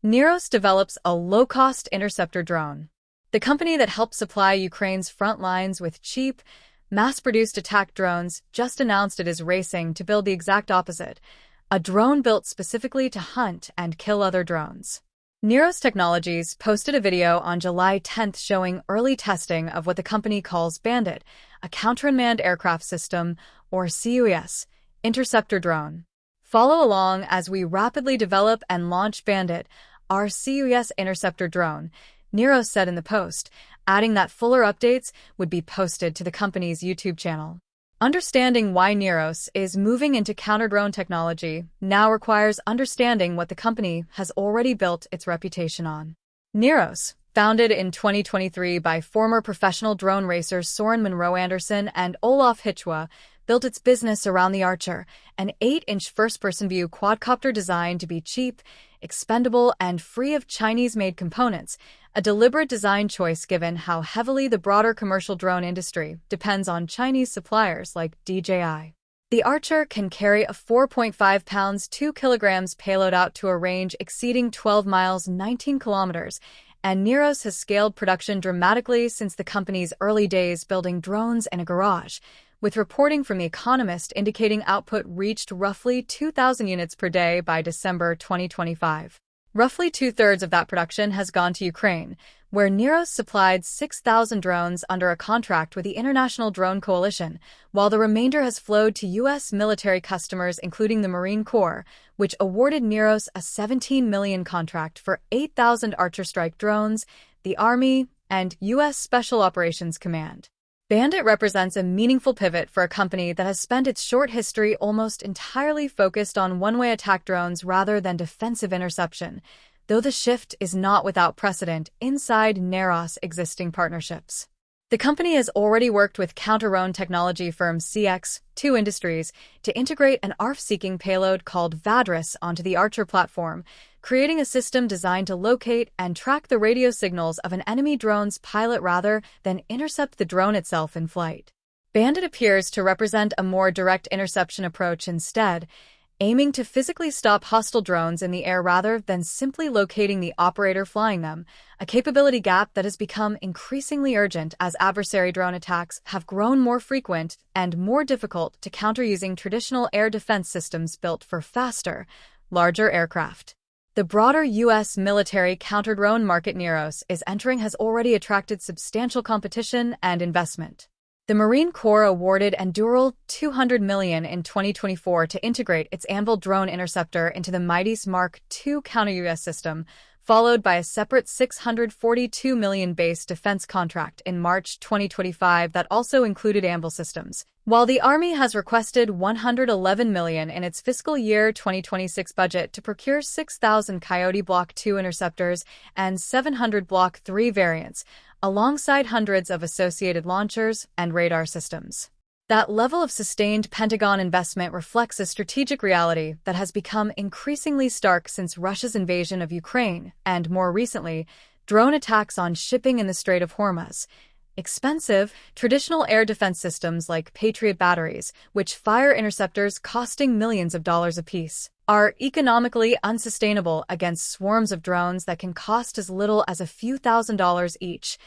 Neros develops a low-cost interceptor drone. The company that helps supply Ukraine's front lines with cheap, mass-produced attack drones just announced it is racing to build the exact opposite, a drone built specifically to hunt and kill other drones. Neros Technologies posted a video on July 10th showing early testing of what the company calls Bandit, a counter-unmanned aircraft system, or CUAS, interceptor drone. Follow along as we rapidly develop and launch Bandit, our CUAS interceptor drone, Neros said in the post, adding that fuller updates would be posted to the company's YouTube channel. Understanding why Neros is moving into counter-drone technology now requires understanding what the company has already built its reputation on. Neros, founded in 2023 by former professional drone racers Soren Monroe Anderson and Olaf Hitchwa, built its business around the Archer, an 8-inch first-person view quadcopter designed to be cheap, expendable, and free of Chinese-made components, a deliberate design choice given how heavily the broader commercial drone industry depends on Chinese suppliers like DJI. The Archer can carry a 4.5 pounds 2 kilograms payload out to a range exceeding 12 miles 19 kilometers, and Neros has scaled production dramatically since the company's early days building drones in a garage, with reporting from The Economist indicating output reached roughly 2,000 units per day by December 2025. Roughly two-thirds of that production has gone to Ukraine, where Neros supplied 6,000 drones under a contract with the International Drone Coalition, while the remainder has flowed to U.S. military customers including the Marine Corps, which awarded Neros a $17 million contract for 8,000 Archer strike drones, the Army, and U.S. Special Operations Command. Bandit represents a meaningful pivot for a company that has spent its short history almost entirely focused on one-way attack drones rather than defensive interception, though the shift is not without precedent inside Neros' existing partnerships. The company has already worked with counter-drone technology firm CX2 Industries to integrate an ARF-seeking payload called Vadris onto the Archer platform, creating a system designed to locate and track the radio signals of an enemy drone's pilot rather than intercept the drone itself in flight. Bandit appears to represent a more direct interception approach instead, aiming to physically stop hostile drones in the air rather than simply locating the operator flying them, a capability gap that has become increasingly urgent as adversary drone attacks have grown more frequent and more difficult to counter using traditional air defense systems built for faster, larger aircraft. The broader U.S. military counter-drone market Neros is entering has already attracted substantial competition and investment. The Marine Corps awarded Anduril $200 million in 2024 to integrate its Anvil drone interceptor into the Mighty's Mark II counter-UAS system, followed by a separate $642 million base defense contract in March 2025 that also included Anvil systems. While the Army has requested $111 million in its fiscal year 2026 budget to procure 6,000 Coyote Block II interceptors and 700 Block III variants, alongside hundreds of associated launchers and radar systems. That level of sustained Pentagon investment reflects a strategic reality that has become increasingly stark since Russia's invasion of Ukraine and, more recently, drone attacks on shipping in the Strait of Hormuz. Expensive, traditional air defense systems like Patriot batteries, which fire interceptors costing millions of dollars apiece, are economically unsustainable against swarms of drones that can cost as little as a few $1,000s each,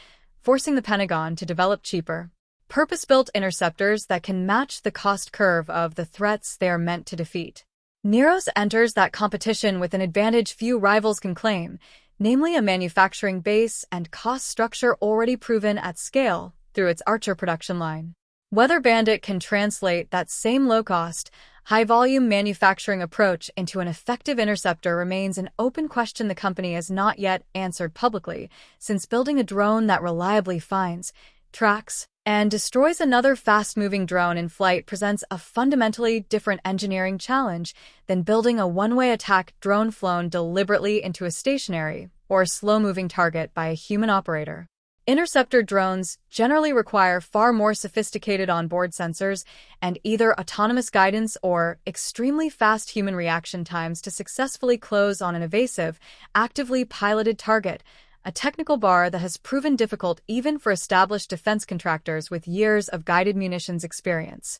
forcing the Pentagon to develop cheaper, purpose-built interceptors that can match the cost curve of the threats they are meant to defeat. Neros enters that competition with an advantage few rivals can claim, namely a manufacturing base and cost structure already proven at scale through its Archer production line. Whether Bandit can translate that same low-cost, high-volume manufacturing approach into an effective interceptor remains an open question the company has not yet answered publicly, since building a drone that reliably finds, tracks, and destroys another fast-moving drone in flight presents a fundamentally different engineering challenge than building a one-way attack drone flown deliberately into a stationary or slow-moving target by a human operator. Interceptor drones generally require far more sophisticated onboard sensors and either autonomous guidance or extremely fast human reaction times to successfully close on an evasive, actively piloted target, a technical bar that has proven difficult even for established defense contractors with years of guided munitions experience.